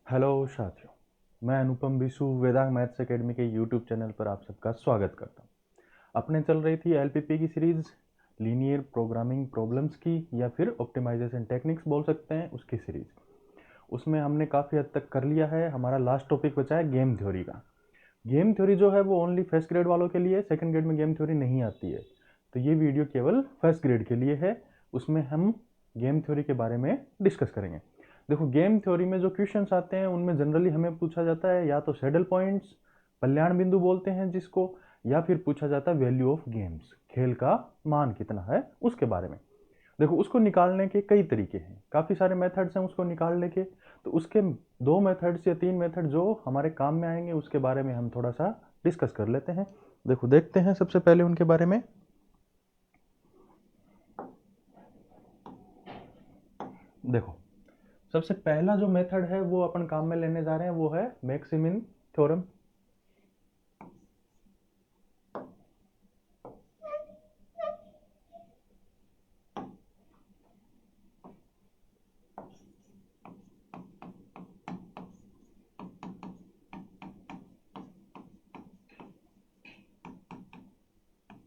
Hello साथियों, मैं अनुपम Vishu Vedang maths academy के यूट्यूब चैनल पर आप सबका स्वागत करता हूं। अपने चल रही थी एलपीपी की सीरीज लीनियर प्रोग्रामिंग प्रॉब्लम्स की या फिर ऑप्टिमाइजेशन टेक्निक्स बोल सकते हैं, उसकी सीरीज। उसमें हमने काफ़ी हद तक कर लिया है। हमारा लास्ट टॉपिक बचा है गेम थ्योरी का। गेम थ्योरी जो है वो ओनली फर्स्ट ग्रेड वालों के लिए, सेकंड ग्रेड में गेम थ्योरी नहीं आती है। तो ये वीडियो केवल फर्स्ट ग्रेड के लिए है। उसमें हम गेम थ्योरी के बारे में डिस्कस करेंगे। देखो, गेम थ्योरी में जो क्वेश्चंस आते हैं उनमें जनरली हमें पूछा जाता है या तो सैडल पॉइंट्स, कल्याण बिंदु बोलते हैं जिसको, या फिर पूछा जाता है वैल्यू ऑफ गेम्स, खेल का मान कितना है उसके बारे में। देखो, उसको निकालने के कई तरीके हैं, काफ़ी सारे मेथड्स हैं उसको निकालने के। तो उसके दो मेथड्स या तीन मेथड जो हमारे काम में आएंगे उसके बारे में हम थोड़ा सा डिस्कस कर लेते हैं। देखो, देखते हैं सबसे पहले उनके बारे में। देखो, सबसे पहला जो मेथड है वो अपन काम में लेने जा रहे हैं वो है मैक्सिमिन थ्योरम।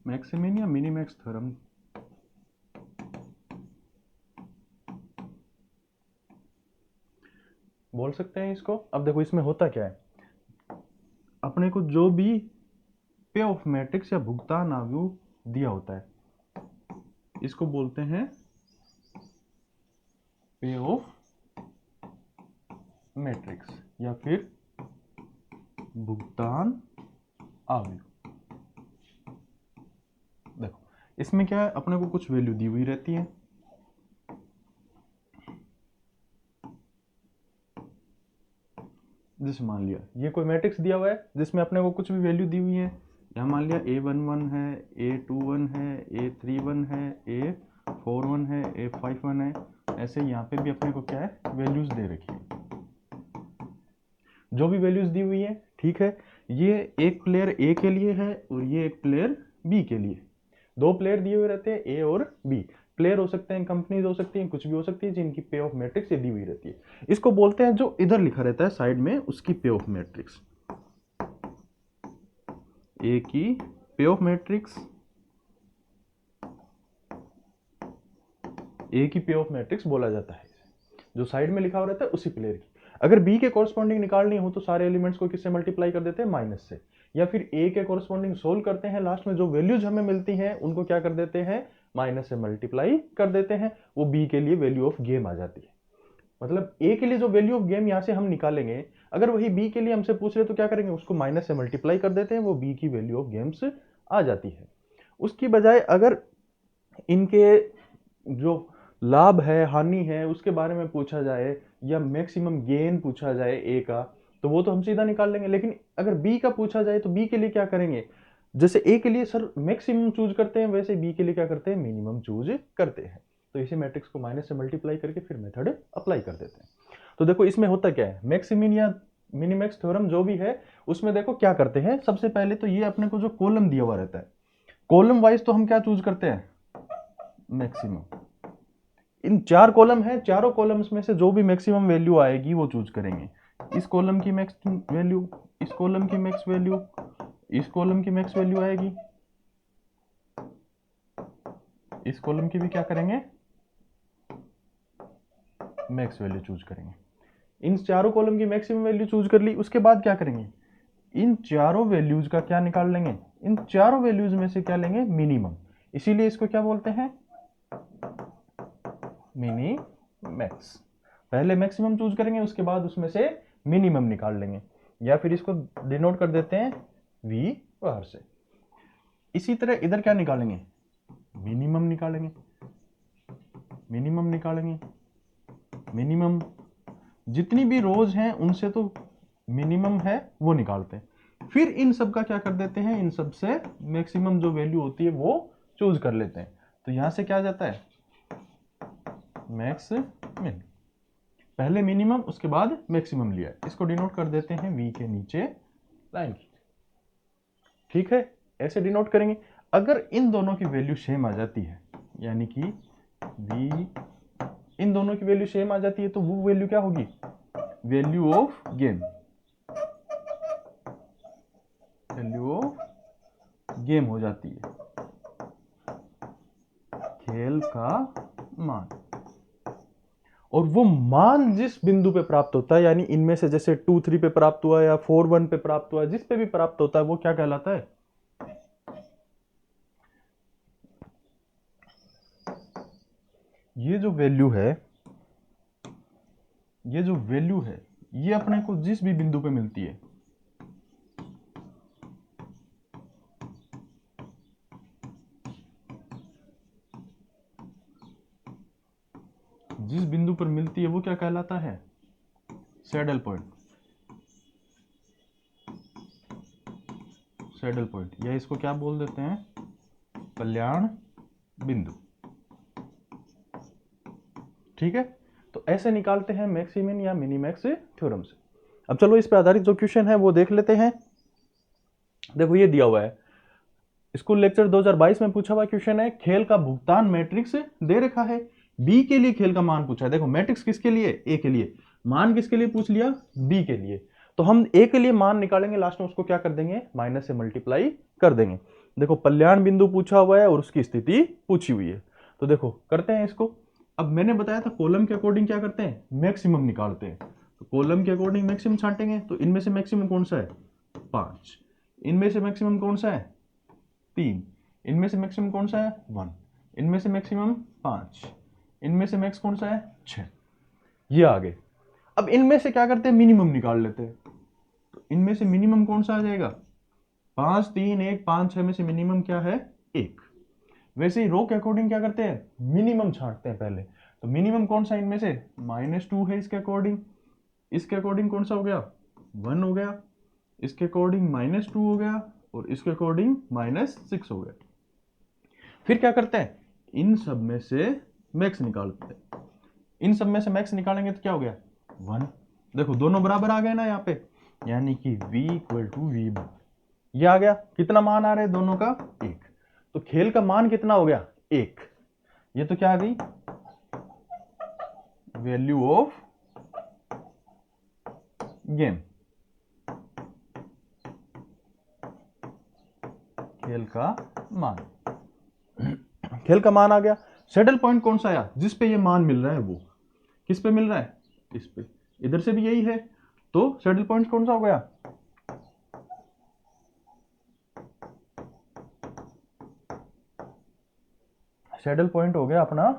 मैक्सिमिन या मिनीमैक्स थ्योरम बोल सकते हैं इसको। अब देखो, इसमें होता क्या है, अपने को जो भी पे ऑफ मैट्रिक्स या भुगतान आयु दिया होता है इसको बोलते हैं पे ऑफ मैट्रिक्स या फिर भुगतान आयु। देखो, इसमें क्या है, अपने को कुछ वैल्यू दी हुई रहती है। जैसे मान लिया ये कोई मैट्रिक्स दिया हुआ है जिसमें अपने को कुछ भी वैल्यू दी हुई है। यहाँ मान लिया A11 है, A21 है, A31 है, A41 है, A51 है। ऐसे यहाँ पे भी अपने को क्या है, वैल्यूज दे रखी है। जो भी वैल्यूज दी हुई है, ठीक है, ये एक प्लेयर ए के लिए है और ये एक प्लेयर बी के लिए। दो प्लेयर दिए हुए रहते हैं, ए और बी। प्लेयर हो सकते हैं, कंपनीज हो सकती हैं, कुछ भी हो सकती है जिनकी पे ऑफ मैट्रिक्स ये दी हुई रहती है। इसको बोलते हैं, जो इधर लिखा रहता है साइड में, उसकी पे ऑफ मैट्रिक्स। ए की पे ऑफ मैट्रिक्स, ए की पे ऑफ मैट्रिक्स बोला जाता है। जो साइड में लिखा हुआ रहता है उसी प्लेयर की। अगर बी के कॉरस्पॉन्डिंग निकालनी हो तो सारे एलिमेंट्स को किससे मल्टीप्लाई कर देते हैं, माइनस से। या फिर ए के कॉरस्पॉन्डिंग सोल्व करते हैं, लास्ट में जो वैल्यूज हमें मिलती हैं उनको क्या कर देते हैं, माइनस से मल्टीप्लाई कर देते हैं। वो बी के लिए वैल्यू ऑफ गेम आ जाती है। मतलब ए के लिए जो वैल्यू ऑफ गेम यहां से हम निकालेंगे, अगर वही बी के लिए हमसे पूछ रहे तो क्या करेंगे, उसको माइनस से मल्टीप्लाई कर देते हैं, वो बी की वैल्यू ऑफ गेम्स आ जाती है। उसकी बजाय अगर इनके जो लाभ है, हानि है, उसके बारे में पूछा जाए या मैक्सिमम गेन पूछा जाए ए का, तो वो तो हम सीधा निकाल लेंगे। लेकिन अगर बी का पूछा जाए तो बी के लिए क्या करेंगे, जैसे ए के लिए सर मैक्सिमम चूज करते हैं वैसे बी के लिए क्या करते हैं, मिनिमम चूज करते हैं। तो इसी मैट्रिक्स को माइनस से मल्टीप्लाई करके फिर मेथड अप्लाई कर देते हैं। तो देखो, इसमें होता क्या है, मैक्सिमिन या मिनिमैक्स थ्योरम जो भी है उसमें देखो क्या करते हैं। सबसे पहले तो ये अपने को जो कॉलम दिया हुआ रहता है, कॉलम वाइज तो हम क्या चूज करते हैं, मैक्सिमम। इन चार कॉलम है, चारों कॉलम्स में से जो भी मैक्सिमम वैल्यू आएगी वो चूज करेंगे। इस कॉलम की मैक्स वैल्यू, इस कॉलम की मैक्स वैल्यू, इस कॉलम की मैक्स वैल्यू आएगी, इस कॉलम की भी क्या करेंगे, मैक्स वैल्यू चूज करेंगे। इन चारों कॉलम की मैक्सिमम वैल्यू चूज कर ली, उसके बाद क्या करेंगे, इन चारों वैल्यूज का क्या निकाल लेंगे, इन चारों वैल्यूज में से क्या लेंगे, मिनिमम। इसीलिए इसको क्या बोलते हैं, मिनी मैक्स। पहले मैक्सिमम चूज करेंगे, उसके बाद उसमें से मिनिमम निकाल लेंगे, या फिर इसको डिनोट कर देते हैं वी बाहर से। इसी तरह इधर क्या निकालेंगे, मिनिमम निकालेंगे, मिनिमम निकालेंगे, मिनिमम। जितनी भी रोज हैं उनसे तो मिनिमम है वो निकालते हैं। फिर इन सब का क्या कर देते हैं, इन सब से मैक्सिमम जो वैल्यू होती है वो चूज कर लेते हैं। तो यहां से क्या आ जाता है, मैक्स मिन। पहले मिनिमम उसके बाद मैक्सिमम लिया, इसको डिनोट कर देते हैं वी के नीचे लाइन की। ठीक है, ऐसे डिनोट करेंगे। अगर इन दोनों की वैल्यू सेम आ जाती है, यानी कि वी, इन दोनों की वैल्यू सेम आ जाती है, तो वो वैल्यू क्या होगी, value of game, value of game हो जाती है खेल का मान। और वो मान जिस बिंदु पे प्राप्त होता है, यानी इनमें से जैसे 2 3 पे प्राप्त हुआ या 4 1 पे प्राप्त हुआ, जिस पे भी प्राप्त होता है वो क्या कहलाता है? ये जो वैल्यू है, ये जो वैल्यू है, ये अपने को जिस भी बिंदु पे मिलती है, जिस बिंदु पर मिलती है वो क्या कहलाता है? सैडल पॉइंट, सैडल पॉइंट, या इसको क्या बोल देते हैं? कल्याण बिंदु। ठीक है, तो ऐसे निकालते हैं मैक्सिमिन या मिनीमैक्स थ्योरम से। अब चलो इस पे आधारित जो क्वेश्चन है वो देख लेते हैं। देखो ये दिया हुआ है, स्कूल लेक्चर 2022 में पूछा हुआ क्वेश्चन है, खेल का भुगतान मैट्रिक्स दे रखा है, बी के लिए खेल का मान पूछा है। देखो मैट्रिक्स किसके लिए? ए के लिए। मान किसके लिए पूछ लिया? बी के लिए। तो हम ए के लिए मान निकालेंगे, लास्ट में उसको क्या कर देंगे? माइनस से मल्टीप्लाई कर देंगे। देखो कल्याण बिंदु पूछा हुआ है और उसकी स्थिति पूछी हुई है, तो देखो करते हैं इसको। अब मैंने बताया था कॉलम के अकॉर्डिंग क्या करते हैं? मैक्सिमम निकालते हैं। तो कॉलम के अकॉर्डिंग मैक्सिमम छांटेंगे, तो इनमें से मैक्सिमम कौन सा है? 5। इनमें से मैक्सिमम कौन सा है? 3। इनमें से मैक्सिमम कौन सा है? 1। इनमें से मैक्सिमम 5। इनमें से मैक्स कौन सा है? 6। ये आ गए। अब इनमें से क्या करते हैं? मिनिमम निकाल लेते हैं। तो इनमें से मिनिमम कौन सा आ जाएगा? 5 3 1 5 6 में से मिनिमम क्या है? 1। वैसे ही रो के अकॉर्डिंग क्या करते हैं? मिनिमम छांटते हैं पहले। तो मिनिमम कौन सा इनमें से? -2 है इसके अकॉर्डिंग। इसके अकॉर्डिंग कौन सा हो गया? 1 हो गया। इसके अकॉर्डिंग -2 हो गया, और इसके अकॉर्डिंग -6 हो गया। फिर क्या करते हैं? इन सब में से मैक्स निकालते हैं। इन सब में से मैक्स निकालेंगे तो क्या हो गया? 1। देखो दोनों बराबर आ गए ना यहाँ पे, यानी कि v = v। ये आ गया। कितना मान आ रहा है दोनों का? 1। तो खेल का मान कितना हो गया? 1। ये तो क्या आ गई? वैल्यू ऑफ गेम, खेल का मान। खेल का मान आ गया। सैडल पॉइंट कौन सा आया? जिस पे ये मान मिल रहा है वो। किस पे मिल रहा है? इस पे। इधर से भी यही है, तो सैडल पॉइंट कौन सा हो गया? सैडल पॉइंट हो गया अपना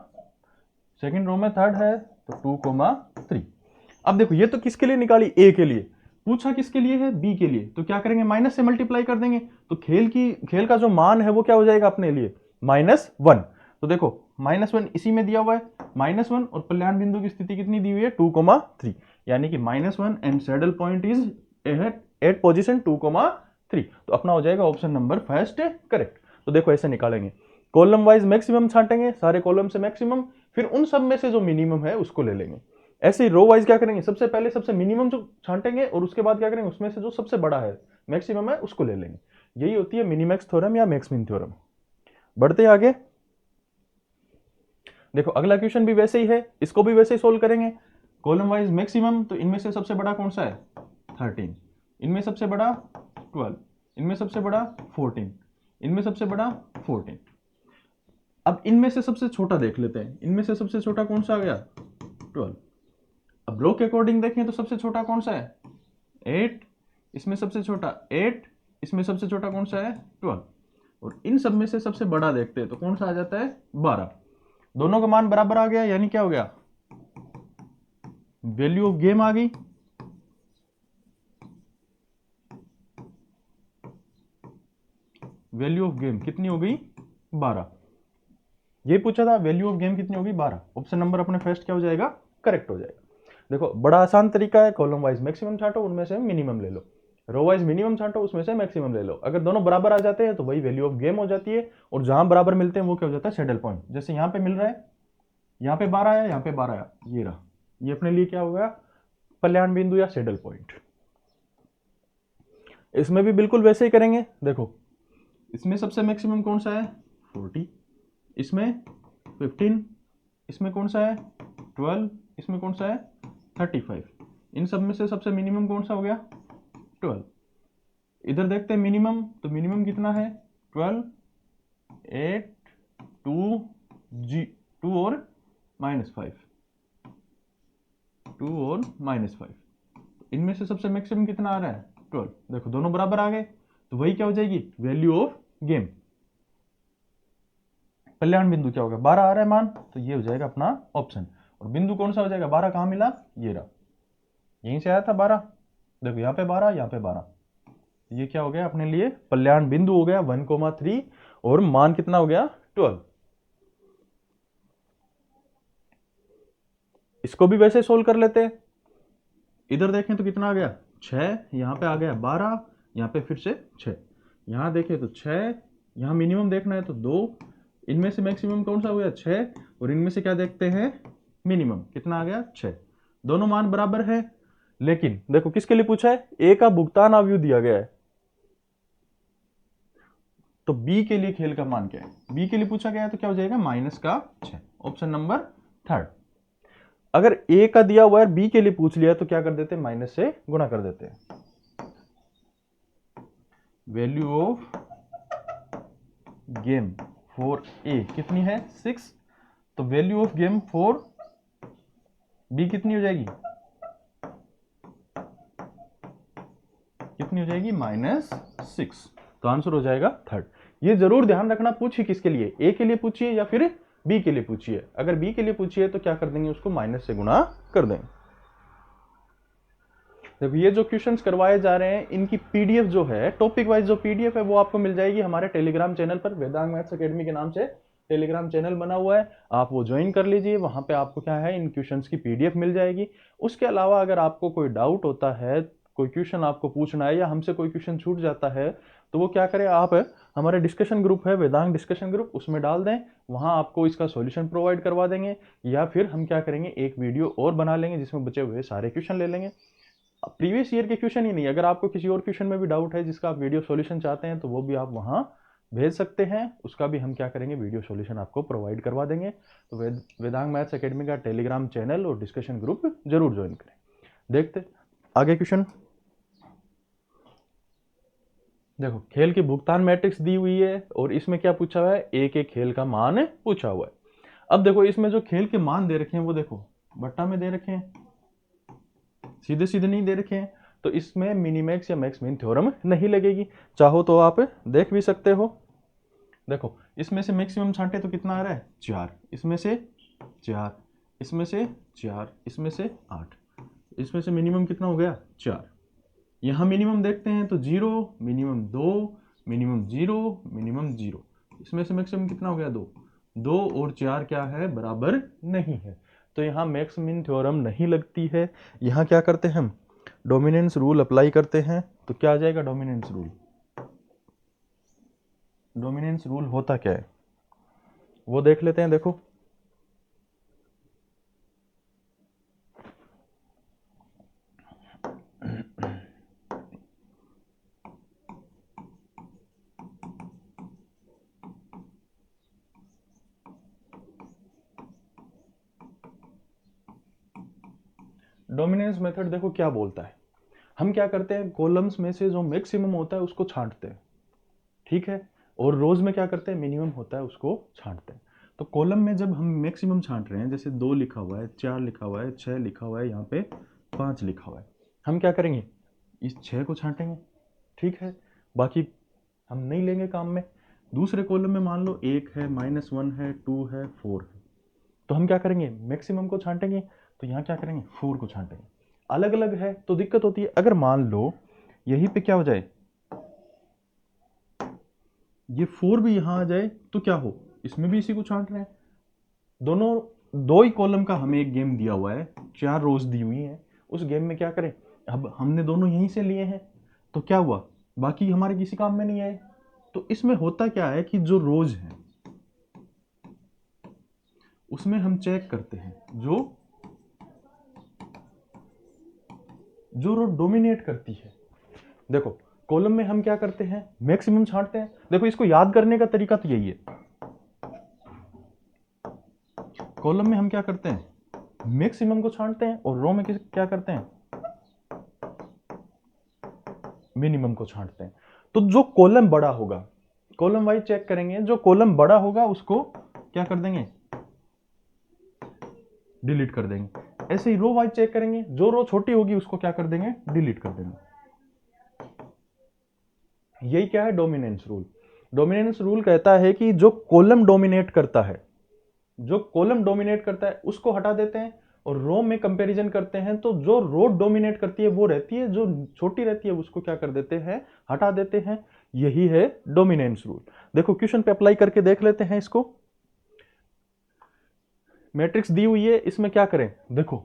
सेकंड रो में, थर्ड है तो 2, 3। अब देखो ये तो किसके लिए निकाली? ए के लिए। पूछा किसके लिए है? बी के लिए। तो क्या करेंगे? माइनस से मल्टीप्लाई कर देंगे। तो खेल का जो मान है वो क्या हो जाएगा अपने लिए? -1। तो देखो -1 इसी में दिया हुआ है, -1, और कल्याण बिंदु की स्थिति कितनी दी हुई है? 2, 3, यानी कि -1 and saddle point is at position 2, 3। तो अपना हो जाएगा ऑप्शन नंबर फर्स्ट करेक्ट। तो देखो ऐसे निकालेंगे, कॉलम वाइज मैक्सिमम छांटेंगे, सारे कॉलम से मैक्सिमम, फिर उन सब में से जो मिनिमम है उसको ले लेंगे। ऐसे ही रो वाइज क्या करेंगे? सबसे पहले सबसे मिनिमम जो छांटेंगे, और उसके बाद क्या करेंगे? उसमें से जो सबसे बड़ा है, मैक्सिमम है, उसको ले लेंगे। यही होती है मिनिमैक्स थ्योरम या मैक्समिन थ्योरम। बढ़ते आगे। देखो अगला क्वेश्चन भी वैसे ही है, इसको भी वैसे ही सोल्व करेंगे। कॉलम वाइज मैक्सिमम, तो इनमें से सबसे बड़ा कौन सा है? 13। इनमें सबसे बड़ा 12। इनमें सबसे बड़ा 14। इनमें सबसे बड़ा 14। अब इनमें से सबसे छोटा देख लेते हैं। इनमें से सबसे छोटा कौन सा आ गया? 12। अब रो के अकॉर्डिंग देखें तो सबसे छोटा कौन सा है? 8। इसमें सबसे छोटा 8। इसमें सबसे छोटा कौन सा है? 12। और इन सब में से सबसे बड़ा देखते हैं तो कौन सा आ जाता है? 12। दोनों का मान बराबर आ गया, यानी क्या हो गया? वैल्यू ऑफ गेम आ गई। वैल्यू ऑफ गेम कितनी हो गई? 12। ये पूछा था वैल्यू ऑफ गेम कितनी होगी? 12। ऑप्शन नंबर अपने फर्स्ट क्या हो जाएगा? करेक्ट हो जाएगा। देखो बड़ा आसान तरीका है, कॉलम वाइज मैक्सिमम छांटो, उनमें से मिनिमम ले लो। रो वाइज मिनिमम छांटो, उसमें से मैक्सिमम ले लो। अगर दोनों बराबर आ जाते हैं तो वही वैल्यू ऑफ गेम हो जाती है, और जहां बराबर मिलते हैं वो क्या हो जाता है? Saddle point. जैसे यहाँ पे मिल रहा है, यहाँ पे 12 आया, यहाँ पे 12 आया, ये रहा, ये अपने लिए क्या होगा? कल्याण बिंदु या सैडल पॉइंट। इसमें भी बिल्कुल वैसे ही करेंगे। देखो इसमें सबसे मैक्सिमम कौन सा है? 40। इसमें 15। इसमें कौन सा है? 12। इसमें कौन सा है? 35। इन सब में से सबसे मिनिमम कौन सा हो गया? 12। इधर देखते हैं मिनिमम, तो मिनिमम कितना है? 12, 8, 2, 2 और -5, 2 और -5। इनमें से सबसे मैक्सिमम कितना आ रहा है? 12। देखो दोनों बराबर आ गए, तो वही क्या हो जाएगी? Value of game. कल्याण बिंदु क्या होगा? 12 आ रहा है मान, तो ये हो जाएगा अपना ऑप्शन। और बिंदु कौन सा हो जाएगा? 12 कहां मिला? ये रहा, यहीं से आया था 12। देखो यहाँ पे 12, यहाँ पे 12, ये क्या हो गया अपने लिए? कल्याण बिंदु हो गया 1,3। और मान कितना हो गया? 12। इसको भी वैसे सोल्व कर लेते हैं। इधर देखें तो कितना आ गया? 6, यहाँ पे आ गया 12, यहाँ पे फिर से 6, यहाँ देखें तो 6, यहाँ मिनिमम देखना है तो 2, इनमें से मैक्सिमम कौन सा हो गया? 6, और इनमें से क्या देखते हैं? मिनिमम कितना आ गया? 6। दोनों मान बराबर है, लेकिन देखो किसके लिए पूछा है? ए का भुगतान अवयव दिया गया है, तो बी के लिए खेल का मान क्या है? बी के लिए पूछा गया है, तो क्या हो जाएगा? -6। Option number 3। अगर ए का दिया हुआ है, बी के लिए पूछ लिया, तो क्या कर देते हैं? माइनस से गुणा कर देते हैं। Value of game for A कितनी है? 6। तो value of game for B कितनी हो जाएगी? कितनी हो जाएगी? -6। तो आंसर हो जाएगा 3। ये जरूर ध्यान रखना, पूछिए किसके लिए? ए के लिए पूछिए या फिर बी के लिए पूछिए। अगर बी के लिए पूछिए तो क्या कर देंगे? उसको माइनस से गुणा कर देंगे। देखो ये जो क्वेश्चंस करवाए जा रहे हैं, इनकी पीडीएफ जो है, टॉपिक वाइज जो पीडीएफ है, वो आपको मिल जाएगी हमारे टेलीग्राम चैनल पर। वेदांग मैथ्स एकेडमी के नाम से टेलीग्राम चैनल बना हुआ है, आप वो ज्वाइन कर लीजिए। वहां पे आपको क्या है? इन क्वेश्चंस की पीडीएफ मिल जाएगी। उसके अलावा अगर आपको कोई डाउट होता है, कोई क्वेश्चन आपको पूछना है, या हमसे कोई क्वेश्चन छूट जाता है, तो वो क्या करें? आप हमारे डिस्कशन ग्रुप है, वेदांग डिस्कशन ग्रुप, उसमें डाल दें, वहां आपको इसका सॉल्यूशन प्रोवाइड करवा देंगे। या फिर हम क्या करेंगे? एक वीडियो और बना लेंगे जिसमें बचे हुए सारे क्वेश्चन ले लेंगे। प्रीवियस ईयर के क्वेश्चन ही नहीं, अगर आपको किसी और क्वेश्चन में भी डाउट है जिसका आप वीडियो सॉल्यूशन चाहते हैं, तो वो भी आप वहां भेज सकते हैं। उसका भी हम क्या करेंगे? वीडियो सॉल्यूशन आपको प्रोवाइड करवा देंगे। तो वेदांग मैथ्स एकेडमी का टेलीग्राम चैनल और डिस्कशन ग्रुप जरूर ज्वाइन करें। देखते आगे क्वेश्चन। देखो खेल की भुगतान मैट्रिक्स दी हुई है, और इसमें क्या पूछा हुआ है? एक एक खेल का मान पूछा हुआ है। अब देखो इसमें जो खेल के मान दे रखे हैं, वो देखो बट्टा में दे रखे हैं, सीधे सीधे नहीं दे रखे हैं। तो इसमें मिनीमैक्स या मैक्स मीन थ्योरम नहीं लगेगी। चाहो तो आप देख भी सकते हो। देखो इसमें से मैक्सिमम छांटे तो कितना आ रहा है? 4, इसमें से 4, इसमें से 4, इसमें से 8, इसमें से मिनिमम कितना हो गया? 4। यहां मिनिमम देखते हैं तो 0, मिनिमम 2, मिनिमम 0, मिनिमम 0। इसमें से मैक्सिमम कितना हो गया? 2। 2 और 4 क्या है? बराबर नहीं है, तो यहां मैक्स मीन थ्योरम नहीं लगती है। यहां क्या करते हैं हम? डोमिनेंस रूल अप्लाई करते हैं। तो क्या आ जाएगा डोमिनेंस रूल? डोमिनेंस रूल होता क्या है वो देख लेते हैं। देखो डोमिनेंस मेथड देखो क्या बोलता है। हम क्या करते हैं? कॉलम्स में से जो मैक्सिमम होता है उसको छांटते हैं, ठीक है, और रोज में क्या करते हैं? मिनिमम होता है उसको छांटते हैं। तो कॉलम में जब हम मैक्सिमम छांट रहे हैं, जैसे 2 लिखा हुआ है, 4 लिखा हुआ है, 6 लिखा हुआ है, यहाँ पे 5 लिखा हुआ है, हम क्या करेंगे? इस 6 को छांटेंगे, ठीक है, बाकी हम नहीं लेंगे काम में। दूसरे कॉलम में मान लो 1 है, -1 है, 2 है, 4 है, तो हम क्या करेंगे? मैक्सिमम को छांटेंगे। तो यहाँ क्या करेंगे? 4 को छांटेंगे। अलग अलग है तो दिक्कत होती है। अगर मान लो यहीं पे क्या हो जाए, ये 4 भी यहां आ जाए, तो क्या हो? इसमें भी इसी को छांट रहे हैं। दोनों दो ही कॉलम का हमें एक गेम दिया हुआ है, 4 रोज दी हुई हैं। उस गेम में क्या करें? अब हमने दोनों यहीं से लिए हैं, तो क्या हुआ? बाकी हमारे किसी काम में नहीं आए। तो इसमें होता क्या है कि जो रोज है उसमें हम चेक करते हैं जो रो डोमिनेट करती है। देखो कॉलम में हम क्या करते हैं? मैक्सिमम छांटते हैं। देखो इसको याद करने का तरीका तो यही है। कॉलम में हम क्या करते हैं? मैक्सिमम को छांटते हैं, और रो में क्या करते हैं? मिनिमम को छांटते हैं। तो जो कॉलम बड़ा होगा, कॉलम वाइज चेक करेंगे, जो कॉलम बड़ा होगा उसको क्या कर देंगे, डिलीट कर देंगे। ऐसे ही रो वाइज चेक करेंगे, जो रो छोटी होगी उसको क्या कर देंगे, डिलीट कर देंगे। यही क्या है, डोमिनेंस रूल। डोमिनेंस रूल कहता है कि जो कॉलम डोमिनेट करता है, जो कॉलम डोमिनेट करता है उसको हटा देते हैं, और रो में कंपैरिजन करते हैं तो जो रो डोमिनेट करती है वो रहती है, जो छोटी रहती है उसको क्या कर देते हैं, हटा देते हैं। यही है डोमिनेंस रूल। देखो क्वेश्चन पे अप्लाई करके देख लेते हैं इसको। मैट्रिक्स दी हुई है, इसमें क्या करें, देखो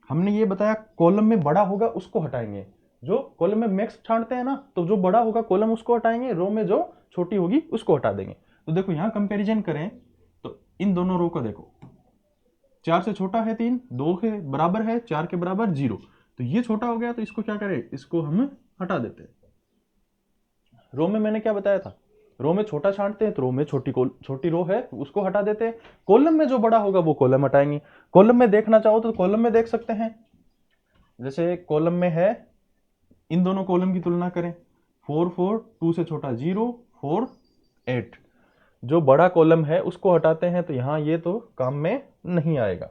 हमने ये बताया कॉलम में बड़ा होगा उसको हटाएंगे, जो कॉलम में मैक्स छांटते हैं ना, तो जो बड़ा होगा कॉलम उसको हटाएंगे, रो में जो छोटी होगी उसको हटा देंगे। तो देखो यहां कंपैरिजन करें तो इन दोनों रो को देखो, 4 से छोटा है 3, 2 के बराबर है, 4 के बराबर 0, तो ये छोटा हो गया, तो इसको क्या करें, इसको हम हटा देते हैं। रो में मैंने क्या बताया था, रो में छोटा छांटते हैं तो रो में छोटी रो है उसको हटा देते हैं, कॉलम में जो बड़ा होगा वो कॉलम हटाएंगे। कॉलम में देखना चाहो तो कॉलम में देख सकते हैं, जैसे कॉलम में है, इन दोनों कॉलम की तुलना करें, 4 4, 2 से छोटा 0, 4 8, जो बड़ा कॉलम है उसको हटाते हैं तो यहां ये तो काम में नहीं आएगा।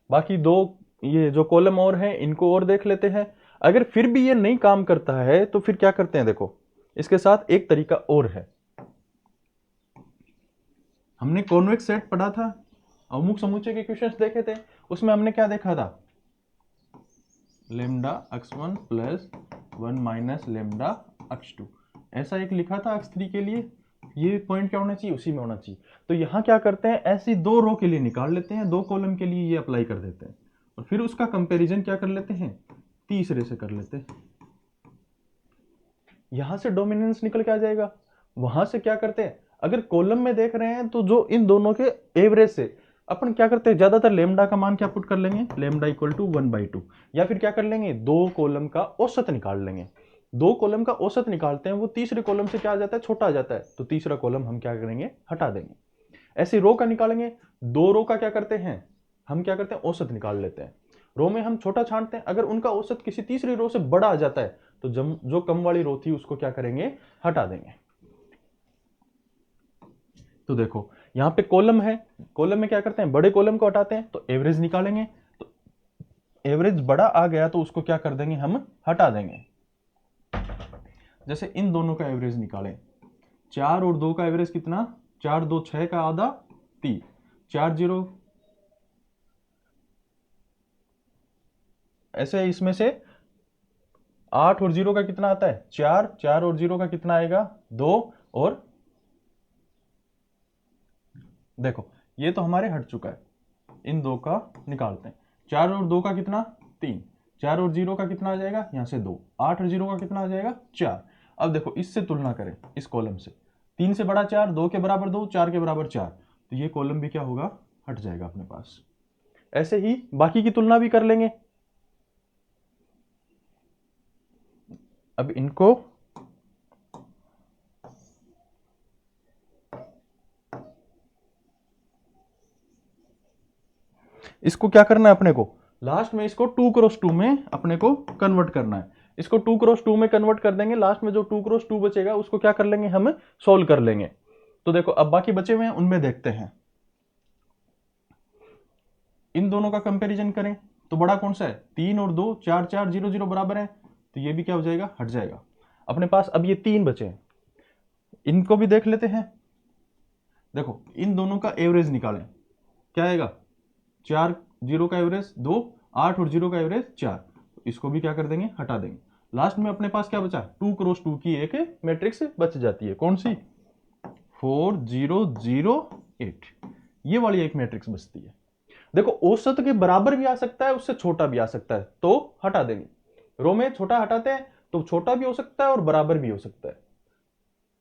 बाकी दो ये जो कॉलम और हैं इनको और देख लेते हैं। अगर फिर भी ये नहीं काम करता है तो फिर क्या करते हैं, देखो इसके साथ एक तरीका और है। हमने कॉन्वेक्स सेट पढ़ा था, अमुक समुच्चय के क्वेश्चंस देखे थे, उसमें हमने क्या देखा था, lambda x1 plus 1 minus lambda x2, ऐसा एक लिखा था x3 के लिए। ये पॉइंट क्या होना चाहिए, उसी में होना चाहिए। तो यहां क्या करते हैं, ऐसी दो रो के लिए निकाल लेते हैं, दो कॉलम के लिए ये अप्लाई कर देते हैं, और फिर उसका कंपैरिजन क्या कर लेते हैं, तीसरे से कर लेते हैं। यहां से डोमिनेंस निकल के आ जाएगा। वहां से क्या करते हैं, अगर कॉलम में देख रहे हैं तो जो इन दोनों के एवरेज से अपन क्या करते हैं, ज्यादातर लेमडा का मान क्या पुट कर लेंगे, लेमडा इक्वल टू 1/2, या फिर क्या कर लेंगे, दो कॉलम का औसत निकाल लेंगे। दो कॉलम का औसत निकालते हैं, वो तीसरे कॉलम से क्या आ जाता है, छोटा आ जाता है, तो तीसरा कॉलम हम क्या करेंगे, हटा देंगे। ऐसे रो का निकालेंगे, दो रो का क्या करते हैं, हम क्या करते हैं, औसत निकाल लेते हैं। रो में हम छोटा छांटते हैं, अगर उनका औसत किसी तीसरी रो से बड़ा आ जाता है तो जो कम वाली रो थी उसको क्या करेंगे, हटा देंगे। तो देखो यहां पे कॉलम है, कॉलम में क्या करते हैं, बड़े कॉलम को हटाते हैं तो एवरेज निकालेंगे, तो एवरेज बड़ा आ गया तो उसको क्या कर देंगे, हम हटा देंगे। जैसे इन दोनों का एवरेज निकालें, 4 और 2 का एवरेज कितना, 4 2 6 का आधा 3, 4 0, ऐसे इसमें से 8 और 0 का कितना आता है, 4, 4 और 0 का कितना आएगा, 2, और देखो ये तो हमारे हट चुका है, इन दो का निकालते हैं, 4 और 2 का कितना, 3, 4 और 0 का कितना आ जाएगा, यहां से 2, 8 और 0 का कितना आ जाएगा, 4। अब देखो इससे तुलना करें, इस कॉलम से, 3 से बड़ा 4, 2 के बराबर 2, 4 के बराबर 4, तो ये कॉलम भी क्या होगा, हट जाएगा अपने पास। ऐसे ही बाकी की तुलना भी कर लेंगे। अब इनको इसको क्या करना है अपने को, लास्ट में इसको 2x2 में अपने को कन्वर्ट करना है। इसको 2x2 में कन्वर्ट कर देंगे, लास्ट में जो 2x2 बचेगा उसको क्या कर लेंगे, हम सोल्व कर लेंगे। तो देखो अब बाकी बचे हुए हैं उनमें देखते हैं, इन दोनों का कंपैरिजन करें तो बड़ा कौन सा है, 3 और 2, 4 4 0 0 बराबर है, तो ये भी क्या हो जाएगा, हट जाएगा अपने पास। अब ये 3 बचे हैं, इनको भी देख लेते हैं। देखो इन दोनों का एवरेज निकालें, क्या आएगा, 4 0 का एवरेज 2, 8 और 0 का एवरेज 4, इसको भी क्या कर देंगे, हटा देंगे। लास्ट में अपने पास क्या बचा, 2x2 की एक मैट्रिक्स बच जाती है, कौन सी, 4 0 0 8, ये वाली एक मैट्रिक्स बचती है। देखो औसत के बराबर भी आ सकता है, उससे छोटा भी आ सकता है, तो हटा देंगे। रो में छोटा हटाते हैं तो छोटा भी हो सकता है और बराबर भी हो सकता है।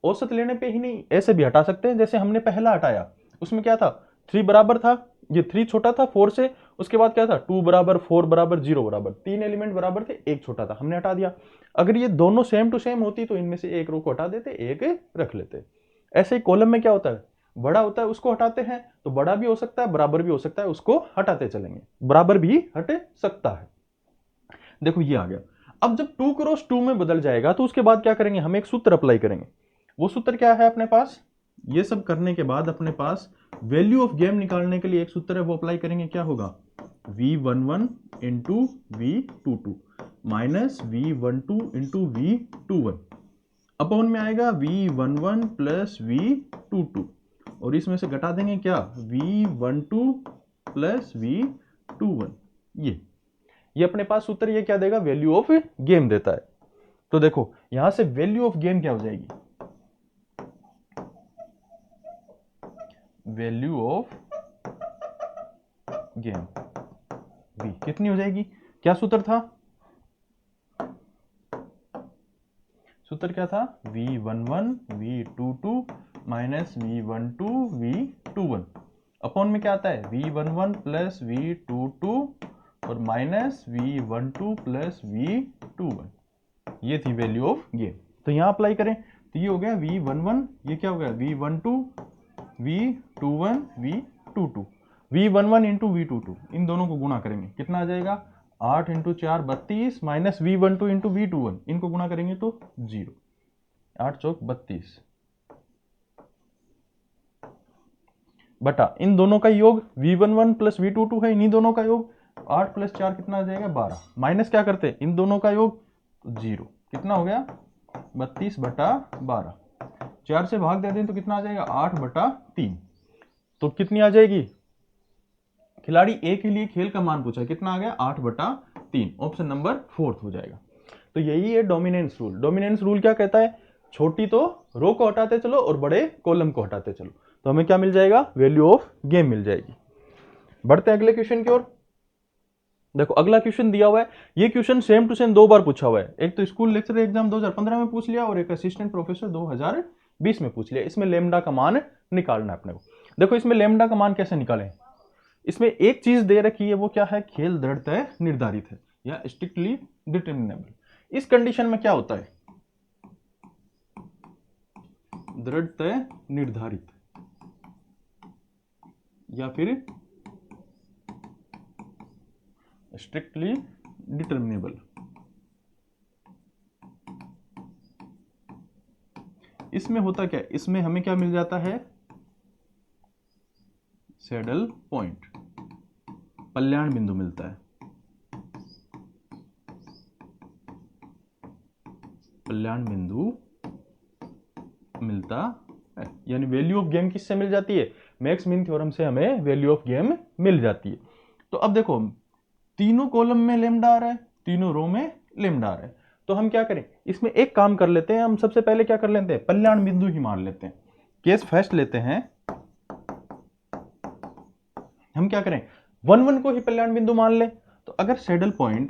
औसत लेने पे ही नहीं, ऐसे भी हटा सकते हैं, जैसे हमने पहला हटाया उसमें क्या था, 3 बराबर था, ये 3 छोटा था 4 से, उसके बाद क्या था, 2 बराबर, 4 बराबर, 0 बराबर, 3 एलिमेंट बराबर थे, एक छोटा था, हमने हटा दिया। अगर ये दोनों सेम टू सेम होती तो इनमें से एक रो को हटा देते, एक रख लेते। ऐसे ही कॉलम में क्या होता है, बड़ा होता है उसको हटाते हैं, तो बड़ा भी हो सकता है बराबर भी हो सकता है, उसको हटाते चलेंगे, बराबर भी हट सकता है। देखो ये आ गया। अब जब 2 क्रॉस 2 में बदल जाएगा तो उसके बाद क्या करेंगे, हम एक सूत्र अप्लाई करेंगे। वो सूत्र क्या है अपने पास, ये सब करने के बाद अपने पास वैल्यू ऑफ गेम निकालने के लिए एक सूत्र है, वो अप्लाई करेंगे। क्या होगा, V11 into V22 minus V12 into V21 upon में आएगा V11 प्लस V22 और इसमें से घटा देंगे क्या, V12 प्लस V21। ये अपने पास सूत्र ये क्या देगा, वैल्यू ऑफ गेम देता है। तो देखो यहां से वैल्यू ऑफ गेम क्या हो जाएगी, वैल्यू ऑफ गेम V कितनी हो जाएगी, क्या सूत्र था, सूत्र क्या था, V11 V22 minus V12 V21 upon में क्या आता है, V11 प्लस V22 और माइनस V12 प्लस V21। ये थी वैल्यू ऑफ गेम। तो यहां अप्लाई करें तो ये हो गया V11, ये क्या हो गया V12 V21 V22, V11 into V22 इन दोनों को गुणा करेंगे कितना आ जाएगा, 8 into 4 32 minus V12 into V21 इनको गुणा करेंगे तो 0, 8 चौक 32 बटा इन दोनों का योग V11 प्लस V22 है, इन्हीं दोनों का योग 8 प्लस 4 कितना आ जाएगा 12 माइनस क्या करते हैं इन दोनों का योग तो 0 कितना हो गया 32 बटा 12, 4 से भाग दे दें तो कितना आ जाएगा 8 बटा 3। तो कितनी आ जाएगी, खिलाड़ी ए के लिए खेल का मान पूछा है कितना आ गया 8 बटा 3, ऑप्शन नंबर 4 हो जाएगा। तो यही है डोमिनेंस रूल। डोमिनेंस रूल क्या कहता है, छोटी तो रो को हटाते चलो और बड़े कॉलम को हटाते चलो, तो हमें क्या मिल जाएगा, वैल्यू ऑफ गेम मिल जाएगी। बढ़ते हैं अगले क्वेश्चन की ओर। देखो अगला क्वेश्चन दिया हुआ है, ये क्वेश्चन सेम टू सेम 2 बार पूछा हुआ है, एक तो स्कूल लेक्चर एग्जाम 2015 में पूछ लिया और एक असिस्टेंट प्रोफेसर 2020 में पूछ लिया। इसमें लेमडा का मान निकालना है अपने को। देखो इसमें लेमडा का मान कैसे निकालें, इसमें एक चीज दे रखी है वो क्या है, खेल दृढ़तः निर्धारित है या स्ट्रिक्टली डिटरमिनेबल। इस कंडीशन में क्या होता है, दृढ़तः निर्धारित या फिर स्ट्रिक्टली डिटरमिनेबल। इसमें होता क्या है, इसमें हमें क्या मिल जाता है, सैडल पॉइंट, कल्याण बिंदु मिलता है, कल्याण बिंदु मिलता है, यानी वैल्यू ऑफ गेम किससे मिल जाती है, मैक्स मीन थ्योरम से हमें वैल्यू ऑफ गेम मिल जाती है। तो अब देखो तीनों कॉलम में लेमडा आ रहा है, तीनों रो में लेमडा आ रहा है, तो हम क्या करें, इसमें एक काम कर लेते हैं, हम सबसे पहले क्या कर लेते हैं, कल्याण बिंदु ही मान लेते हैं, केस फर्स्ट लेते हैं। हम क्या करें, 1 1 को ही कल्याण बिंदु मान ले, तो अगर सैडल पॉइंट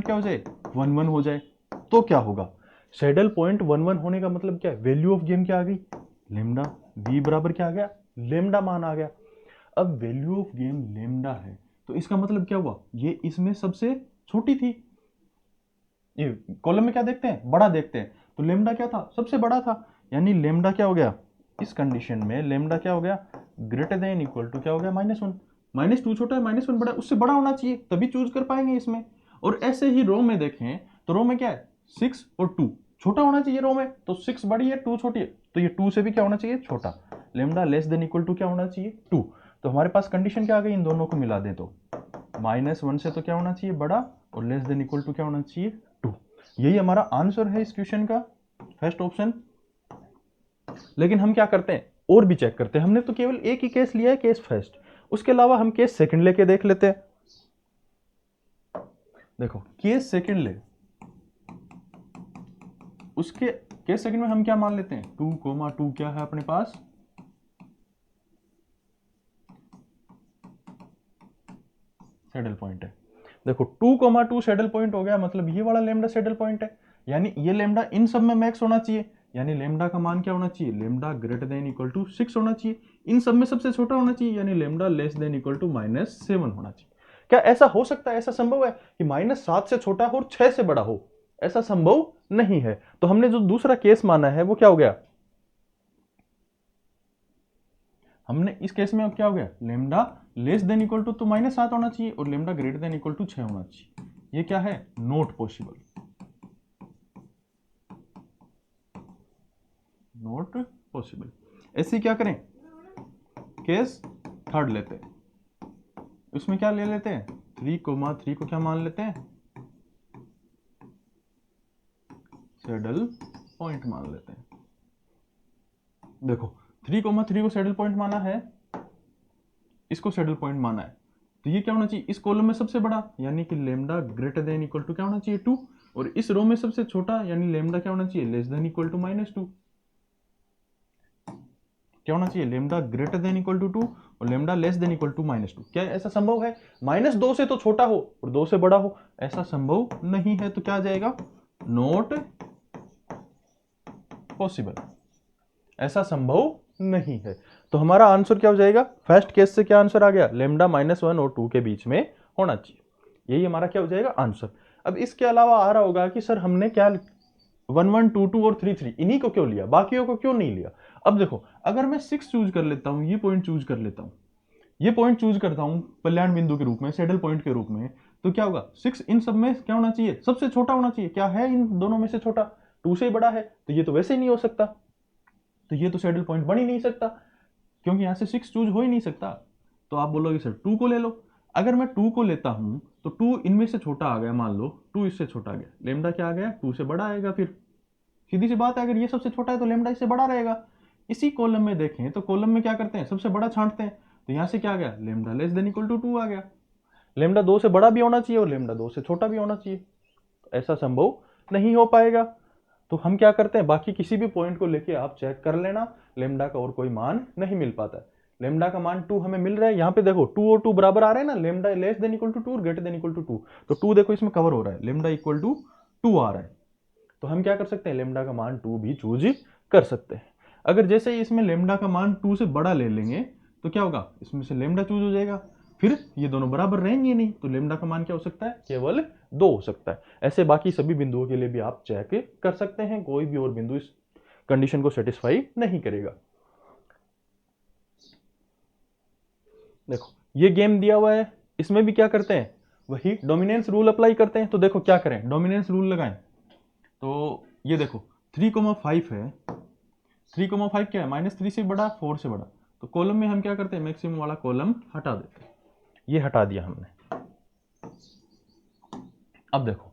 क्या हो जाए 1 1 हो जाए तो क्या होगा, सैडल पॉइंट 1 1 होने का मतलब क्या है, वैल्यू ऑफ गेम क्या आ गई, लेमडा, v बराबर क्या आ गया, लेमडा मान आ गया। अब वैल्यू ऑफ गेम लेमडा है तो इसका मतलब क्या हुआ, ये इसमें सबसे छोटी थी, ये कॉलम में क्या देखते हैं, बड़ा देखते हैं, तो लेमडा क्या था, सबसे बड़ा था, यानी लेमडा क्या हो गया, इस कंडीशन में लेमडा क्या हो गया, ग्रेटर देन इक्वल टू क्या हो गया -1, -2 छोटा है, -1 बड़ा, उससे बड़ा होना चाहिए तभी चूज कर पाएंगे इसमें। और ऐसे ही रो में देखें तो रो में क्या है, 6 और 2 छोटा होना चाहिए रो में, तो 6 बड़ी है 2 छोटी है, तो ये 2 से भी क्या होना चाहिए छोटा, lambda less than equal to क्या होना चाहिए 2। तो हमारे पास कंडीशन क्या आ गई, इन दोनों को मिला दें तो -1 से तो क्या होना चाहिए बड़ा और लेस देन इक्वल टू क्या होना चाहिए 2। यही हमारा आंसर है इस क्वेश्चन का, फर्स्ट ऑप्शन। लेकिन हम क्या करते हैं, और भी चेक करते हैं, हमने तो केवल एक ही केस लिया है, केस फर्स्ट, उसके अलावा हम केस सेकंड लेके देख लेते हैं। देखो केस सेकंड ले, उसके केस सेकंड में हम क्या मान लेते हैं, 2,2 क्या है अपने पास, सैडल पॉइंट है। देखो 2,2 सैडल पॉइंट हो गया, मतलब ये वाला लेमडा सैडल पॉइंट है, यानी ये लेमडा इन सब में मैक्स होना चाहिए, यानी लेमडा का मान क्या होना चाहिए, lambda greater than equal to 6 होना चाहिए, इन सब में सबसे छोटा होना चाहिए, यानी lambda less than equal to -7 होना चाहिए। क्या ऐसा हो सकता है, ऐसा संभव है कि -7 से छोटा हो और 6 से बड़ा हो, ऐसा संभव नहीं है। तो हमने जो दूसरा केस माना है वो क्या हो गया, हमने इस केस में अब क्या हो गया, lambda less than equal to तो -7 होना चाहिए और lambda greater than equal to 6 होना चाहिए। ये क्या है, नॉट पॉसिबल, नॉट पॉसिबल। ऐसे क्या करें, केस थर्ड लेते हैं, उसमें क्या ले लेते हैं, 3,3 को क्या मान लेते हैं, सैडल पॉइंट मान लेते हैं। देखो 3,3 को सैडल पॉइंट माना है, इसको सैडल पॉइंट माना है, तो ये क्या होना चाहिए, इस कॉलम में सबसे बड़ा यानी कि lambda greater than equal to क्या होना चाहिए 2, और इस रो में सबसे छोटा यानी लेमडा क्या होना चाहिए, लेस देन इक्वल टू -2। क्या होना चाहिए, lambda greater than equal to 2 और lambda less than equal to -2। क्या ऐसा संभव है, -2 से तो छोटा हो और 2 से बड़ा हो, ऐसा संभव नहीं है, तो क्या आ जाएगा, नॉट पॉसिबल, ऐसा संभव नहीं है। तो हमारा आंसर क्या हो जाएगा, फर्स्ट केस से क्या आंसर आ गया, लेमडा -1 और 2 के बीच में होना चाहिए, यही हमारा क्या हो जाएगा आंसर। अब इसके अलावा आ रहा होगा कि सर हमने क्या 1 1 2 2 और 3 3 इन्हीं को क्यों लिया, बाकियों को क्यों नहीं लिया। अब देखो अगर मैं 6 चूज कर लेता हूं, ये पॉइंट चूज कर लेता हूं, ये पॉइंट चूज करता हूं कल्याण बिंदु के रूप में, सैडल पॉइंट के रूप में, तो क्या होगा, 6 इन सब में क्या होना चाहिए, सबसे छोटा होना चाहिए। क्या है इन दोनों में से छोटा, 2 से ही बड़ा है, तो ये तो वैसे ही नहीं हो सकता, तो ये तो सैडल पॉइंट बन ही नहीं सकता, क्योंकि यहां से 6 चूज हो ही नहीं सकता। तो आप बोलोगे सर 2 को ले लो, अगर मैं 2 को लेता हूं तो 2 इनमें से छोटा आ गया, मान लो 2 इससे छोटा आ गया, लेमडा क्या आ गया, 2 से बड़ा आएगा, फिर सीधी सी बात है, अगर ये सबसे छोटा है तो लेमडा इससे बड़ा रहेगा। इसी कॉलम में देखें तो कॉलम में क्या करते हैं, सबसे बड़ा छांटते हैं, तो यहां से क्या आ गया, lambda less than equal to 2 आ गया। लेमडा 2 से बड़ा भी होना चाहिए और लेमडा 2 से छोटा भी होना चाहिए, ऐसा संभव नहीं हो पाएगा। तो हम क्या करते हैं, बाकी किसी भी पॉइंट को लेके आप चेक कर लेना, लेमडा का और कोई मान नहीं मिल पाता है। लेमडा का मान 2 हमें मिल रहा है, यहाँ पे देखो 2 और 2 बराबर आ रहे हैं ना, lambda less than equal to 2 और ग्रेटर देन इक्वल टू 2, तो 2 देखो इसमें कवर हो रहा है, लेमडा इक्वल टू 2 आ रहा है, तो हम क्या कर सकते हैं, लेमडा का मान 2 भी चूज कर सकते हैं। अगर जैसे ही इसमें लेमडा का मान 2 से बड़ा ले लेंगे तो क्या होगा, इसमें से लेमडा चूज हो जाएगा, फिर ये दोनों बराबर रहेंगे नहीं, तो लेमडा का मान क्या हो सकता है, केवल 2 हो सकता है। ऐसे बाकी सभी बिंदुओं के लिए भी आप चेक कर सकते हैं, कोई भी और बिंदु इस कंडीशन को सेटिस्फाई नहीं करेगा। देखो ये गेम दिया हुआ है, इसमें भी क्या करते हैं, वही डोमिनेंस रूल अप्लाई करते हैं। तो देखो क्या करें, डोमिनेंस रूल लगाएं, तो ये देखो 3,5 है, 3,5 क्या है, -3 से बड़ा, 4 से बड़ा, तो कॉलम में हम क्या करते हैं, मैक्सिमम वाला कॉलम हटा देते हैं, ये हटा दिया हमने। अब देखो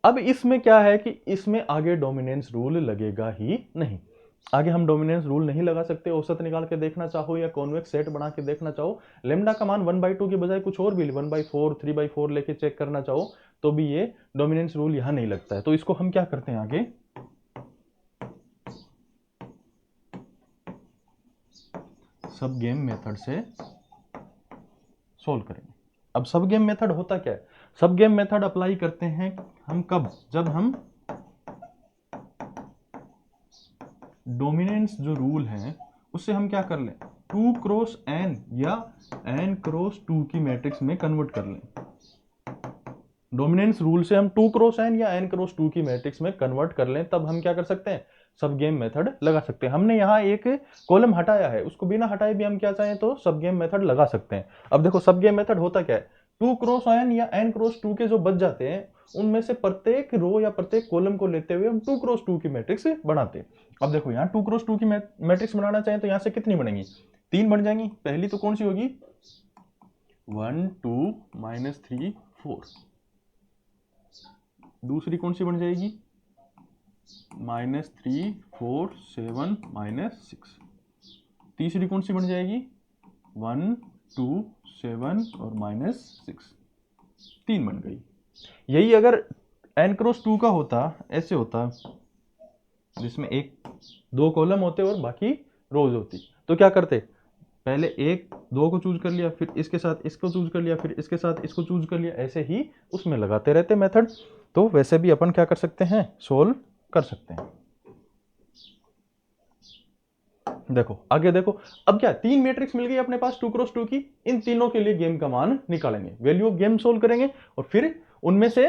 अब इसमें क्या है कि इसमें आगे डोमिनेंस रूल लगेगा ही नहीं, आगे हम डोमिनेंस रूल नहीं लगा सकते। औसत निकाल के देखना चाहो या कॉन्वेक्स सेट बना के देखना चाहो, लेमडा का मान 1/2 के बजाय कुछ और भी 1/4 3/4 लेके चेक करना चाहो, तो भी ये डोमिनेंस रूल यहां नहीं लगता है। तो इसको हम क्या करते हैं, आगे सब गेम मेथड से सोल्व करेंगे। अब सब गेम मेथड होता क्या है, सब गेम मेथड अप्लाई करते हैं हम कब, जब हम डोमिनेंस जो रूल है उससे हम क्या कर लें, 2 क्रॉस n या n क्रॉस 2 की मैट्रिक्स में कन्वर्ट कर लें। डोमिनेंस रूल से हम 2 क्रॉस n या n क्रॉस 2 की मैट्रिक्स में कन्वर्ट कर लें, तब हम क्या कर सकते हैं, सब गेम मेथड लगा सकते हैं। हमने यहाँ एक कॉलम हटाया है, उसको बिना हटाए भी हम क्या चाहें तो सब गेम मेथड लगा सकते हैं। अब देखो सब गेम मेथड होता क्या है, 2 क्रॉस n या n क्रॉस 2 के जो बच जाते हैं उनमें से प्रत्येक रो या प्रत्येक कॉलम को लेते हुए हम 2 क्रॉस 2 की मैट्रिक्स बनाते हैं। अब देखो यहाँ 2 क्रॉस 2 की मैट्रिक्स बनाना चाहें तो यहाँ से कितनी बनेंगी, 3 बन जाएंगी। पहली तो कौन सी होगी, 1 2 -3 4, दूसरी कौन सी बन जाएगी, -3 4 7 -6, तीसरी कौन सी बन जाएगी, 1 2 7 और -6, 3 बन गई। यही अगर n क्रॉस 2 का होता, ऐसे होता जिसमें 2 कॉलम होते और बाकी रोज होती, तो क्या करते, पहले 1 2 को चूज कर लिया, फिर इसके साथ इसको चूज कर लिया, फिर इसके साथ इसको चूज कर लिया, ऐसे ही उसमें लगाते रहते मेथड। तो वैसे भी अपन क्या कर सकते हैं, सोल्व कर सकते हैं। देखो आगे देखो, अब क्या 3 मैट्रिक्स मिल गई अपने पास 2 क्रॉस 2 की, इन तीनों के लिए गेम का मान निकालेंगे, वैल्यू ऑफ गेम सोल्व करेंगे और फिर उनमें से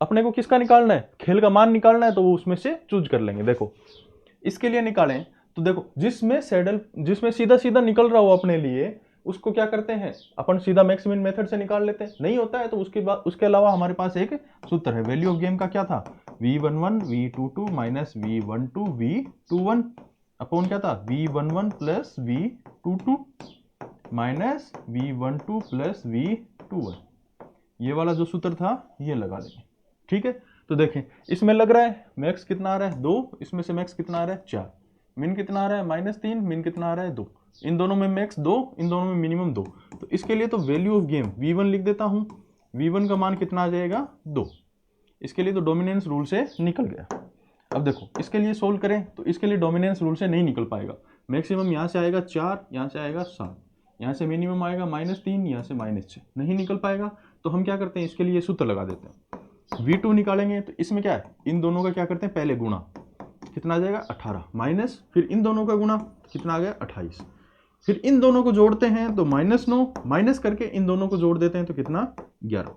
अपने को किसका निकालना है, खेल का मान निकालना है, तो वो उसमें से चूज कर लेंगे। देखो इसके लिए निकालें तो देखो जिसमें सीधा सीधा निकल रहा हो अपने लिए, उसको क्या करते हैं अपन, सीधा मैक्स मिन मेथड से निकाल लेते हैं। नहीं होता है तो उसके अलावा हमारे पास एक सूत्र है। वैल्यू ऑफ गेम का क्या था, v11 v22 minus v12 v21 upon क्या था, v11 plus v22 minus v12 plus v21। ये वाला जो सूत्र था ये लगा लेंगे, ठीक है। तो देखें इसमें लग रहा है मैक्स कितना आ रहा है 2, इसमें से मैक्स कितना आ रहा है 4, मिन कितना आ रहा है -3, मिन कितना आ रहा है 2, इन दोनों में मैक्स 2, इन दोनों में मिनिमम 2। तो इसके लिए तो वैल्यू ऑफ गेम v1 लिख देता हूं, v1 का मान कितना आ जाएगा 2। इसके लिए तो डोमिनेंस रूल से निकल गया। अब देखो इसके लिए सोल्व करें तो इसके लिए डोमिनेंस रूल से नहीं निकल पाएगा। मैक्सिमम यहाँ से आएगा 4, यहाँ से आएगा 7, यहाँ से मिनिमम आएगा -3, यहाँ से -6, नहीं निकल पाएगा। तो हम क्या करते हैं, इसके लिए सूत्र लगा देते हैं। v2 निकालेंगे तो इसमें क्या है, इन दोनों का क्या करते हैं, पहले गुणा, कितना आ जाएगा 18, माइनस फिर इन दोनों का गुणा, कितना आ गया 28, फिर इन दोनों को जोड़ते हैं तो -9, माइनस करके इन दोनों को जोड़ देते हैं तो कितना 11,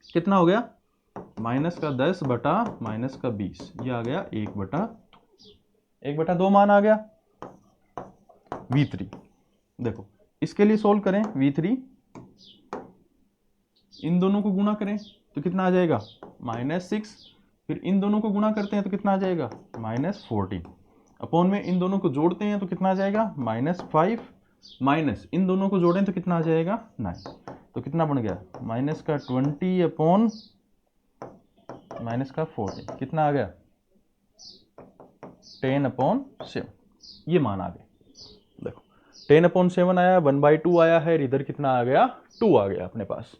कितना हो गया -10 बटा -20, ये आ गया 1/2 मान आ गया v3। देखो इसके लिए सोल्व करें, v3 इन दोनों को गुणा करें तो कितना आ जाएगा -6, फिर इन दोनों को गुणा करते हैं तो कितना आ जाएगा -14, अपॉन में इन दोनों को जोड़ते हैं तो कितना आ जाएगा -5, माइनस इन दोनों को जोड़ें तो कितना आ जाएगा 9, तो कितना बन गया -20 अपॉन -14, कितना आ गया 10/7, ये मान आ गया। देखो 10/7 आया, 1/2 आया है, इधर कितना आ गया 2 आ गया अपने पास।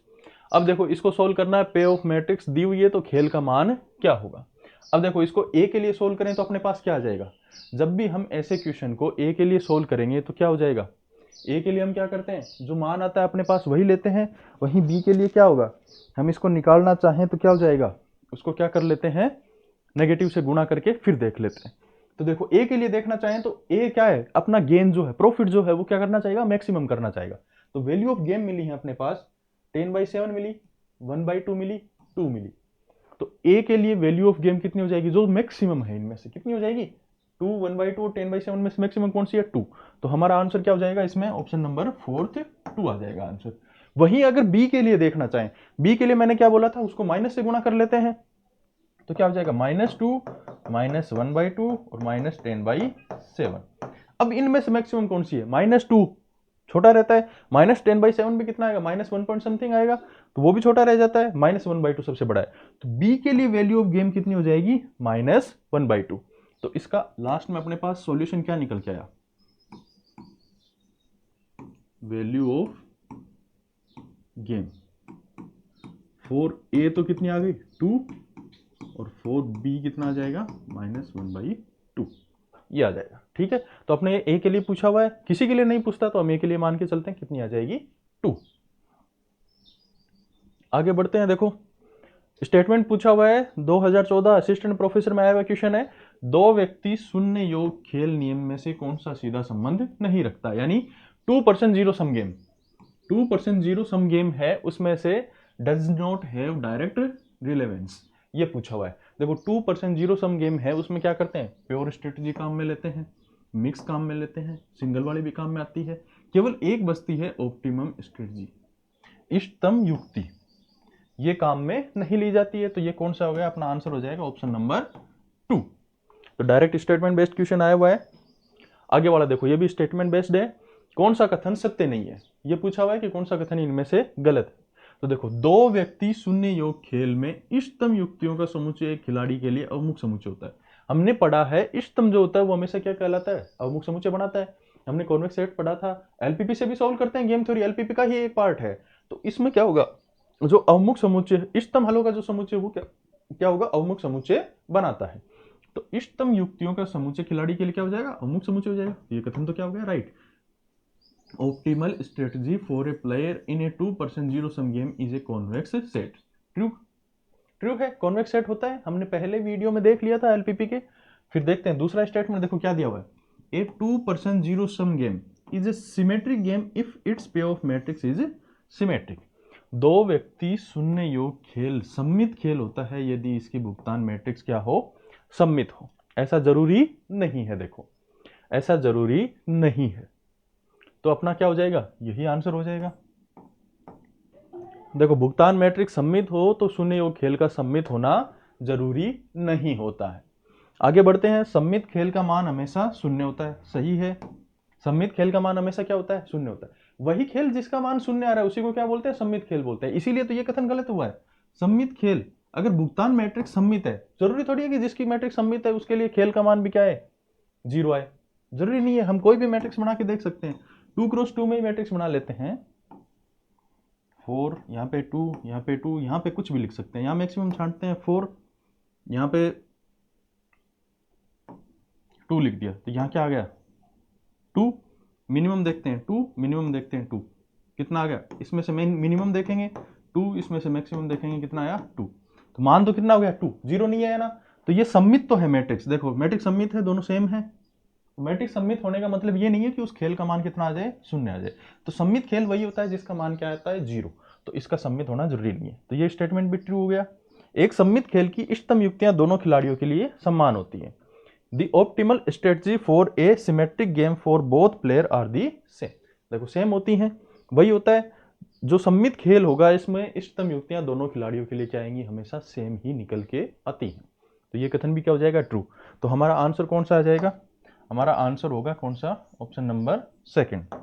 अब देखो इसको सोल्व करना है, पे ऑफ मैट्रिक्स दी हुई है तो खेल का मान क्या होगा। अब देखो इसको a के लिए सोल्व करें तो अपने पास क्या आ जाएगा, जब भी हम ऐसे क्वेश्चन को a के लिए सोल्व करेंगे तो क्या हो जाएगा, a के लिए हम क्या करते हैं, जो मान आता है अपने पास वही लेते हैं। वहीं b के लिए क्या होगा, हम इसको निकालना चाहें तो क्या हो जाएगा, उसको क्या कर लेते हैं, नेगेटिव से गुणा करके फिर देख लेते हैं। तो देखो a के लिए देखना चाहें तो a क्या है, अपना गेन जो है, प्रॉफिट जो है वो क्या करना चाहेगा, मैक्सिमम करना चाहेगा। तो वैल्यू ऑफ गेम मिली है अपने पास 10/7 मिली, 1/2 मिली, 2 मिली। तो a के लिए वैल्यू ऑफ गेम कितनी हो जाएगी, जो मैक्सिमम है इनमें से कितनी हो जाएगी 2, 1/2 और 10/7 में से मैक्सिमम कौन सी है 2। तो हमारा आंसर क्या हो जाएगा इसमें, ऑप्शन नंबर 4 2 आ जाएगा आंसर। वहीं अगर b के लिए देखना चाहें, b के लिए मैंने क्या बोला था, उसको माइनस से गुणा कर लेते हैं तो क्या हो जाएगा -2, -1/2 और -10/7। अब इनमें से मैक्सिमम कौन सी है, -2 छोटा रहता है, -10/7 भी कितना आएगा -1 पॉइंट समथिंग आएगा, तो वो भी छोटा रह जाता है, -1/2 सबसे बड़ा है। तो b के लिए वैल्यू ऑफ गेम कितनी हो जाएगी -1/2। तो इसका लास्ट में अपने पास सॉल्यूशन क्या निकल के आया, वैल्यू ऑफ गेम 4a तो कितनी आ गई 2 और 4b कितना आ जाएगा -1/2, ये आ जाएगा। ठीक है, तो अपने ए के लिए पूछा हुआ है, किसी के लिए नहीं पूछता तो हम ए के लिए मान के चलते हैं, कितनी आ जाएगी 2। आगे बढ़ते हैं, देखो स्टेटमेंट पूछा हुआ है 2014 असिस्टेंट प्रोफेसर में आया हुआ क्वेश्चन है, दो व्यक्ति शून्य योग खेल नियम में से कौन सा सीधा संबंध नहीं रखता, यानी 2% zero sum game, 2% zero sum game है उसमें से does not have direct relevance, ये पूछा हुआ है। देखो 2% जीरो सम गेम है, उसमें क्या करते हैं, प्योर स्ट्रेटजी काम में लेते हैं, मिक्स काम में लेते हैं, सिंगल वाली भी काम में आती है, केवल एक बचती है ऑप्टिमम स्ट्रेटजी, इष्टतम युक्ति, ये काम में नहीं ली जाती है। तो ये कौन सा हो गया, अपना आंसर हो जाएगा ऑप्शन नंबर 2। तो डायरेक्ट स्टेटमेंट बेस्ड क्वेश्चन आया हुआ है। आगे वाला देखो, ये भी स्टेटमेंट बेस्ड है, कौन सा कथन सत्य नहीं है, ये पूछा हुआ है कि कौन सा कथन इनमें से गलत है। तो देखो दो व्यक्ति शून्य योग खेल में इष्टतम युक्तियों का समुच्चय एक खिलाड़ी के लिए अवमुख समुच्चय होता है। हमने पढ़ा है इष्टतम जो होता है वो हमेशा क्या कहलाता है, अवमुख समुच्चय बनाता है। हमने कॉन्वेक्स सेट पढ़ा था, एलपीपी से भी सॉल्व करते हैं गेम थ्योरी, एलपीपी का ही एक पार्ट है। तो इसमें क्या होगा, जो अवमुख समुच्चय इष्टतम हलों का जो समुच्चय वो क्या होगा, अवमुख समुच्चय बनाता है। तो इष्टतम युक्तियों का समुच्चय खिलाड़ी के लिए क्या हो जाएगा, अवमुख समुच्चय हो जाएगा। ये कथन तो क्या हो गया, right. Optimal strategy for a player in A 2% zero sum game is a convex set. True है, कॉन्वेक्स सेट होता है, हमने पहले वीडियो में देख लिया था एलपीपी के। फिर देखते हैं दूसरा स्टेटमेंट, देखो क्या दिया हुआ है, ए 2% zero sum game is a symmetric game if it's पे ऑफ मैट्रिक्स इज सिमेट्रिक। दो व्यक्ति शून्य योग खेल सम्मित खेल होता है यदि इसकी भुगतान मैट्रिक्स क्या हो, सम्मित हो। ऐसा जरूरी नहीं है। देखो ऐसा जरूरी नहीं है। तो अपना क्या हो जाएगा, यही आंसर हो जाएगा। देखो, भुगतान मैट्रिक्स सम्मित हो तो शून्य योग खेल का सम्मित होना जरूरी नहीं होता है। आगे बढ़ते हैं। सम्मित खेल का मान हमेशा शून्य होता है, सही है। सम्मित खेल का मान हमेशा क्या होता है, शून्य होता है। वही खेल जिसका मान शून्य आ रहा है उसी को क्या बोलते हैं, सम्मित खेल बोलते हैं। इसीलिए तो ये कथन गलत हुआ है। सम्मित खेल, अगर भुगतान मैट्रिक्स सम्मित है, जरूरी थोड़ी है कि जिसकी मैट्रिक्स सम्मित है उसके लिए खेल का मान भी क्या है, 0 आए। जरूरी नहीं है, हम कोई भी मैट्रिक्स बना के देख सकते हैं। 2x2 में ही मैट्रिक्स बना लेते हैं। 4, यहाँ पे 2, यहाँ पे 2, यहाँ पे कुछ भी लिख सकते हैं। यहाँ मैक्सिमम छांटते हैं 4, यहाँ पे 2 लिख दिया, तो यहाँ क्या आ गया 2। मिनिमम देखते हैं 2, मिनिमम देखते हैं 2, कितना आ गया, इसमें से मिनिमम देखेंगे 2, इसमें से मैक्सिमम देखेंगे कितना आया 2। तो मान तो कितना हो गया 2, 0 नहीं आया ना। तो ये सम्मित तो है मैट्रिक्स, देखो मैट्रिक्स सम्मित है, दोनों सेम है। मैट्रिक्स सम्मित होने का मतलब ये नहीं है कि उस खेल का मान कितना आ जाए, शून्य आ जाए। तो सम्मित खेल वही होता है जिसका मान क्या आता है, 0। तो इसका सम्मित होना जरूरी नहीं है। तो ये स्टेटमेंट भी ट्रू हो गया। एक सम्मित खेल की इष्टतम युक्तियां दोनों खिलाड़ियों के लिए समान होती हैं। The optimal strategy for a symmetric game for both player are the same। देखो सेम होती हैं, वही होता है। जो सम्मित खेल होगा इसमें इष्टतम युक्तियां दोनों खिलाड़ियों के लिए क्या आएंगी, हमेशा सेम ही निकल के आती हैं। तो ये कथन भी क्या हो जाएगा, ट्रू। तो हमारा आंसर कौन सा आ जाएगा, हमारा आंसर होगा कौन सा, ऑप्शन नंबर सेकंड।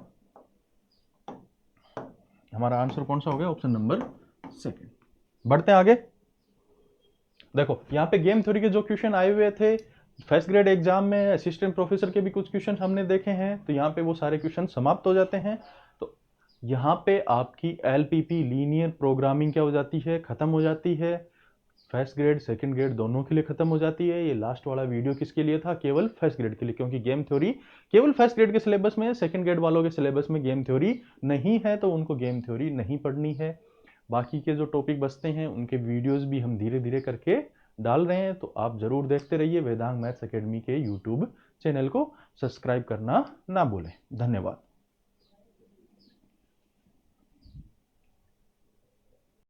हमारा आंसर कौन सा हो गया, ऑप्शन नंबर सेकंड। बढ़ते हैं आगे। देखो यहाँ पे गेम थ्योरी के जो क्वेश्चन आए हुए थे फर्स्ट ग्रेड एग्जाम में, असिस्टेंट प्रोफेसर के भी कुछ क्वेश्चन हमने देखे हैं, तो यहाँ पे वो सारे क्वेश्चन समाप्त हो जाते हैं। तो यहाँ पे आपकी एलपीपी लीनियर प्रोग्रामिंग क्या हो जाती है, खत्म हो जाती है। फर्स्ट ग्रेड सेकंड ग्रेड दोनों के लिए खत्म हो जाती है। ये लास्ट वाला वीडियो किसके लिए था, केवल फर्स्ट ग्रेड के लिए, क्योंकि गेम थ्योरी केवल फर्स्ट ग्रेड के सिलेबस में, सेकंड ग्रेड वालों के सिलेबस में गेम थ्योरी नहीं है, तो उनको गेम थ्योरी नहीं पढ़नी है। बाकी के जो टॉपिक बचते हैं उनके वीडियोस भी हम धीरे धीरे करके डाल रहे हैं, तो आप जरूर देखते रहिए। वेदांग मैथ्स एकेडमी के यूट्यूब चैनल को सब्सक्राइब करना ना भूलें। धन्यवाद।